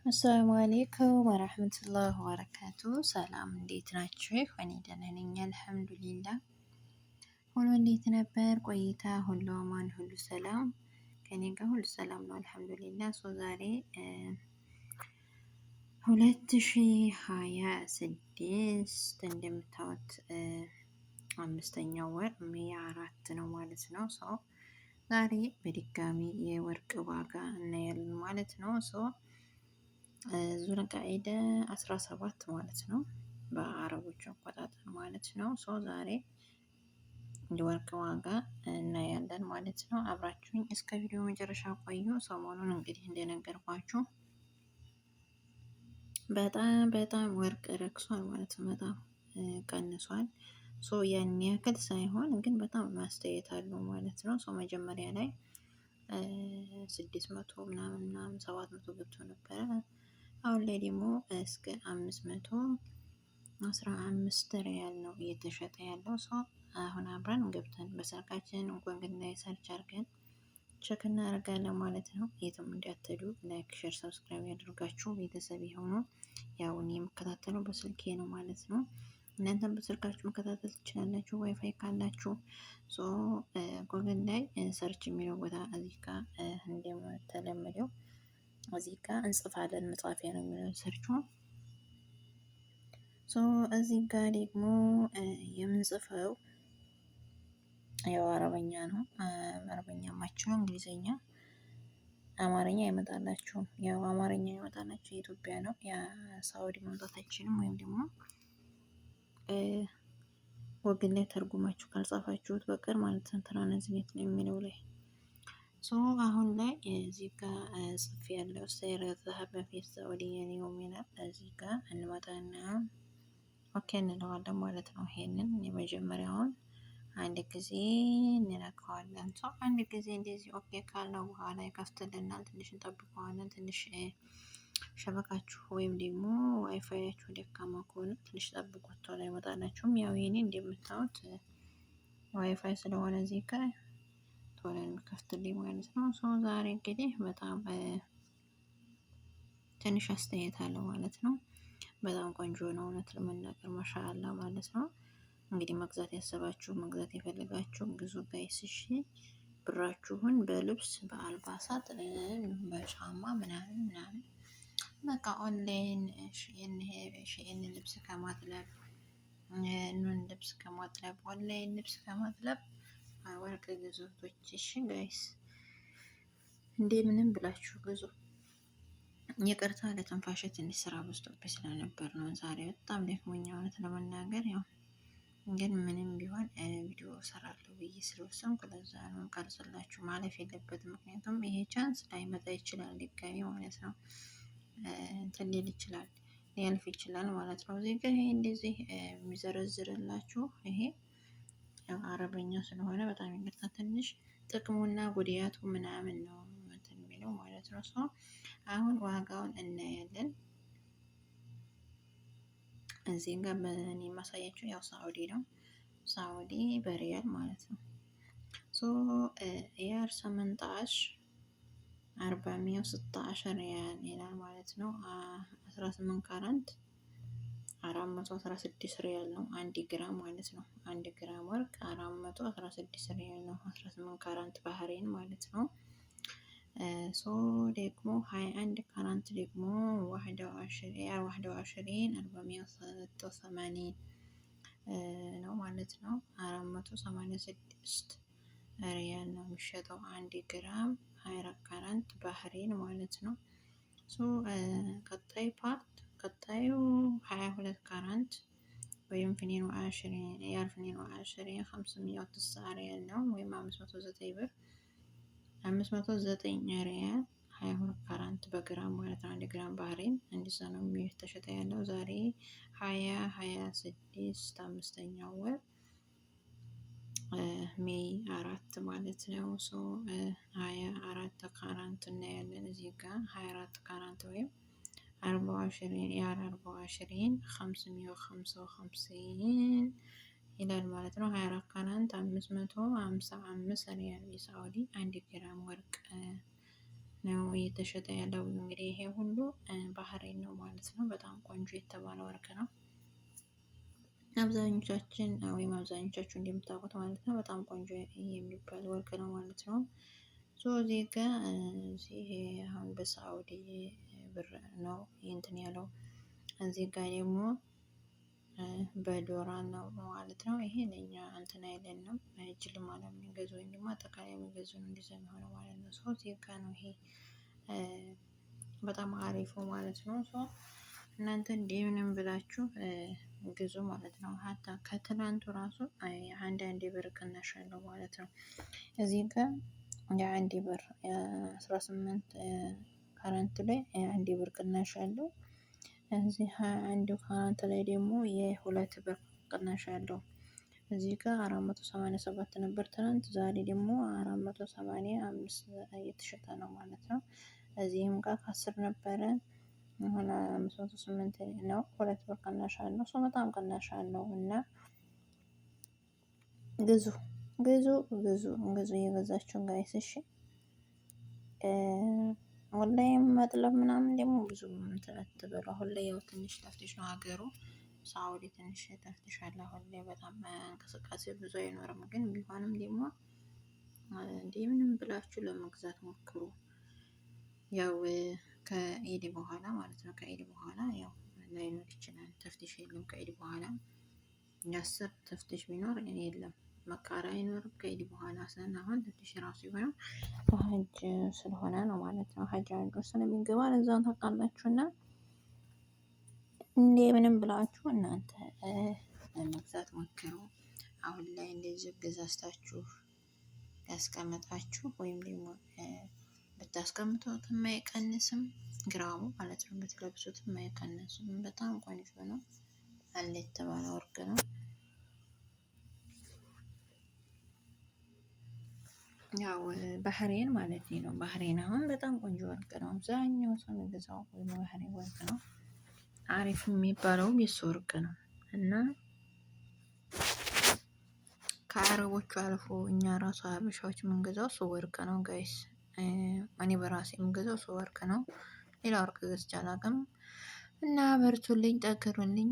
አሰላሙ አሌይኩም ወረህመቱላህ ወበረካቱ። ሰላም እንዴት ናችሁ? እኔ ደህና ነኝ አልሐምዱሊላህ። ሁሉ እንዴት ነበር ቆይታ? ሁሉ አማን፣ ሁሉ ሰላም? ከኔ ጋር ሁሉ ሰላም ነው አልሐምዱሊላህ። ዛሬ 2026 እንደምታዩት አምስተኛው ወር ሜይ 4 ነው ማለት ነው። ዛሬ በድጋሚ የወርቅ ዋጋ እናያለን ማለት ነው። ዙልቃዒዳ 17 ማለት ነው በአረቦች አቆጣጠር ማለት ነው። ዛሬ የወርቅ ዋጋ እናያለን ማለት ነው። አብራችሁኝ እስከ ቪዲዮ መጨረሻ ቆዩ። ሰሞኑን እንግዲህ እንደነገርኳችሁ በጣም ወርቅ ረክሷል ማለት ነው። በጣም ቀንሷል። ያን ያክል ሳይሆን ግን በጣም ማስተያየት አለው ማለት ነው። መጀመሪያ ላይ 600 ምናምን 700 ገብቶ ነበረ። አሁን ላይ ደግሞ እስከ 515 ሪያል ነው እየተሸጠ ያለው። አሁን አብረን ገብተን በስልካችን ጎግል ላይ ሰርች አድርገን ቸክ እናደርጋለን ማለት ነው። የትም እንዳትሄዱ ላይክ፣ ሼር፣ ሰብስክራይብ ያደርጋችሁ ቤተሰብ የሆኑ ያው እኔ የምከታተለው በስልኬ ነው ማለት ነው። እናንተም በስልካችሁ መከታተል ትችላላችሁ ዋይፋይ ካላችሁ። ጎግል ላይ ሰርች የሚለው ቦታ እዚህ ጋር እንደተለመደው እዚህ ጋር እንጽፋለን። መጻፊያ ነው የሚለው ሰርቹ። እዚህ ጋር ደግሞ የምንጽፈው ያው አረበኛ ነው። አረበኛ ማችሉ እንግሊዘኛ፣ አማርኛ አይመጣላችሁም። ያው አማርኛ ይመጣላችሁ የኢትዮጵያ ነው። የሳውዲ መምጣት አይችልም። ወይም ደግሞ ጎግል ላይ ተርጉማችሁ ካልጻፋችሁት በቀር ማለት ነው። ትራንዝሌት ነው የሚለው ላይ አሁን ላይ እዚህ ጋር ጽፍ ያለው ሰይረ ዘሀብ በፊት ሳዑዲያ ነው የሚለው እዚህ ጋር እንመጣና ኦኬ እንለዋለን ማለት ነው። ይሄንን የመጀመሪያውን አንድ ጊዜ እንነካዋለን። አንድ ጊዜ እንደዚህ ኦኬ ካልነው በኋላ ይከፍትልናል። ትንሽ እንጠብቀዋለን። ትንሽ ሸበካችሁ ወይም ደግሞ ዋይፋያችሁ ደካማ ከሆነ ትንሽ ጠብቁት፣ ቶሎ አይመጣላችሁም። ያው የኔ እንደምታዩት ዋይፋይ ስለሆነ እዚህ ጋር ቶሎ የሚከፍትልኝ ማለት ነው። ዛሬ እንግዲህ በጣም ትንሽ አስተያየት አለው ማለት ነው። በጣም ቆንጆ ነው እውነት ለመናገር ማሻአላ ማለት ነው። እንግዲህ መግዛት ያሰባችሁ መግዛት የፈለጋችሁ ግዙ ጋይስ። እሺ ብራችሁን በልብስ በአልባሳት በጫማ ምናምን በቃ ኦንላይን ሺኢን ልብስ ከማጥለብ ኦንላይን ልብስ ከማጥለብ ወርቅ ግዙቶች። እሺ ጋይስ እንደምንም ብላችሁ ግዙ። ይቅርታ ለትንፋሽ ትንሽ ስራ በዝቶብኝ ስለነበር ነው ዛሬ በጣም ደክሞኝ እውነት ለመናገር ያው ግን ምንም ቢሆን ቪዲዮ እሰራለሁ ብዬ ስለወሰንኩ ለዛ ነው ቀርጽላችሁ ማለፍ የለበትም። ምክንያቱም ይሄ ቻንስ ላይመጣ ይችላል ድጋሚ ማለት ነው። እንትን ሊል ይችላል ሊያልፍ ይችላል ማለት ነው። እዚህ ጋር ይሄ እንደዚህ የሚዘረዝርላችሁ ይሄ አረበኛ ስለሆነ በጣም ይቅርታ ትንሽ ጥቅሙና ጉዳቱ ምናምን ነው እንትን የሚለው ማለት ነው። አሁን ዋጋውን እናያለን። እዚህ ጋር በእኔ ማሳያችሁ ያው ሳዑዲ ነው። ሳዑዲ በሪያል ማለት ነው። ኢያር 18 416 ሪያል ይላል ማለት ነው። 18 ካራንት 416 ሪያል ነው። 1 ግራም ማለት ነው። 1 ግራም ወርቅ 416 ሪያል ነው። 18 ካራንት ባህሬን ማለት ነው። ደግሞ 21 ካራንት ደግሞ 21 486 ነው ማለት ነው። 486 ሪያል ነው የሚሸጠው 1 ግራም 24 ካራንት ባህሬን ማለት ነው። ቀጣዩ 22 ካራንት ወይም ፍኒኑ 20 ሪያል ፍኒኑ 20 509 ሪያል ነው ወይም 509 ብር 509 ሪያል 22 ካራንት በግራም ማለት ነው። 1 ግራም ባህሬን እንደዛ ነው የተሸጠ ያለው ዛሬ 2026 አምስተኛው ወር ሜይ 4 ማለት ነው። 24 ካራንት እናያለን እዚህ ጋር 24 ካራንት ወይም 24 555 ይላል ማለት ነው። 24 ካራንት 555 ሪያል የሳዑዲ 1 ግራም ወርቅ ነው እየተሸጠ ያለው። እንግዲህ ይሄ ሁሉ ባህሬን ነው ማለት ነው። በጣም ቆንጆ የተባለ ወርቅ ነው። አብዛኞቻችን ወይም አብዛኞቻችሁ እንደምታውቁት ማለት ነው በጣም ቆንጆ የሚባል ወርቅ ነው ማለት ነው። እዚህ ጋ እዚህ አሁን በሳዑዲ ብር ነው እንትን ያለው። እዚህ ጋ ደግሞ በዶላር ነው ማለት ነው። ይሄ ለኛ እንትን አይደለም ጅል ማለት የሚገዙ ወይም ደግሞ አጠቃላይ የሚገዙ ነው እንደዛ የሚሆነው ማለት ነው። ሰው እዚህ ጋ ነው ይሄ በጣም አሪፉ ማለት ነው። ሰው እናንተ እንደምንም ብላችሁ ግዙ ማለት ነው። ሀታ ከትናንቱ ራሱ አንድ ብር ቅናሽ አለው ማለት ነው። እዚህ ጋር የአንድ ብር 18 ካራንት ላይ የአንድ ብር ቅናሽ አለው። እዚህ አንዱ ካራንት ላይ ደግሞ የሁለት ብር ቅናሽ አለው። እዚህ ጋር 487 ነበር ትናንት፣ ዛሬ ደግሞ 485 እየተሸጠ ነው ማለት ነው። እዚህም ጋር ከ10 ነበረ አሁን 508 ነው። ሁለት ብር ቅናሽ አለው። ሰው በጣም ቅናሽ አለው እና ግዙ ግዙ ግዙ ግዙ እየገዛችሁ ጋይስ እሺ። ኦንላይን መጥለብ ምናምን ደግሞ ብዙ እንትን አትበሉ። አሁን ላይ ያው ትንሽ ተፍትሽ ነው ሀገሩ ሳውዲ ትንሽ ተፍትሽ አለ። አሁን ላይ በጣም እንቅስቃሴ ብዙ አይኖርም፣ ግን ቢሆንም ደግሞ ምንም ብላችሁ ለመግዛት ሞክሩ። ያው ከኢድ በኋላ ማለት ነው። ከኢድ በኋላ ያው ላይኖር ይችላል ተፍትሽ የለም። ከኢድ በኋላ የአስር ተፍትሽ ቢኖር የለም መቃራ አይኖርም። ከኢድ በኋላ ስለ አሁን ተፍትሽ ራሱ የሆነው በሀጅ ስለሆነ ነው ማለት ነው። ሀጅ አንዱ ስለሚገባ ለዛው ታውቃላችሁና እንዴ ምንም ብላችሁ እናንተ መግዛት ሞክሩ። አሁን ላይ እንደዚህ ገዛዝታችሁ ያስቀመጣችሁ ወይም ደግሞ ብታስቀምጡት የማይቀንስም ግራሙ ማለት ነው። ብትለብሱት የማይቀንስም በጣም ቆንጆ ነው። አለ የተባለ ወርቅ ነው። ያው ባህሬን ማለት ነው። ባህሬን አሁን በጣም ቆንጆ ወርቅ ነው። አብዛኛው ሰው የሚገዛው ባህሬን ወርቅ ነው። አሪፍ የሚባለውም የሱ ወርቅ ነው እና ከአረቦቹ አልፎ እኛ ራሱ ሀበሻዎች የምንገዛው እሱ ወርቅ ነው ጋይስ። እኔ በራሴ የምገዛው እሱ ወርቅ ነው። ሌላ ወርቅ ገዝቼ አላውቅም። እና በርቱልኝ፣ ጠግሩልኝ።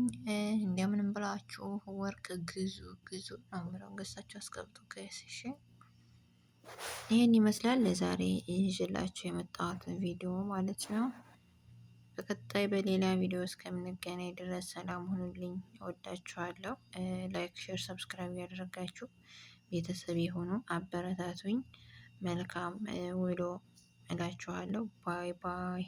እንደምንም ብላችሁ ወርቅ ግዙ ግዙ ነው የምለው። ገዝታችሁ አስቀምጡ ጋይስ እሺ። ይሄን ይመስላል ለዛሬ ይዤላችሁ የመጣሁት ቪዲዮ ማለት ነው። በቀጣይ በሌላ ቪዲዮ እስከምንገናኝ ድረስ ሰላም ሁኑልኝ። እወዳችኋለሁ። ላይክ፣ ሼር፣ ሰብስክራይብ ያደረጋችሁ ቤተሰብ የሆኑ አበረታቱኝ። መልካም ውሎ እላችኋለሁ። ባይ ባይ።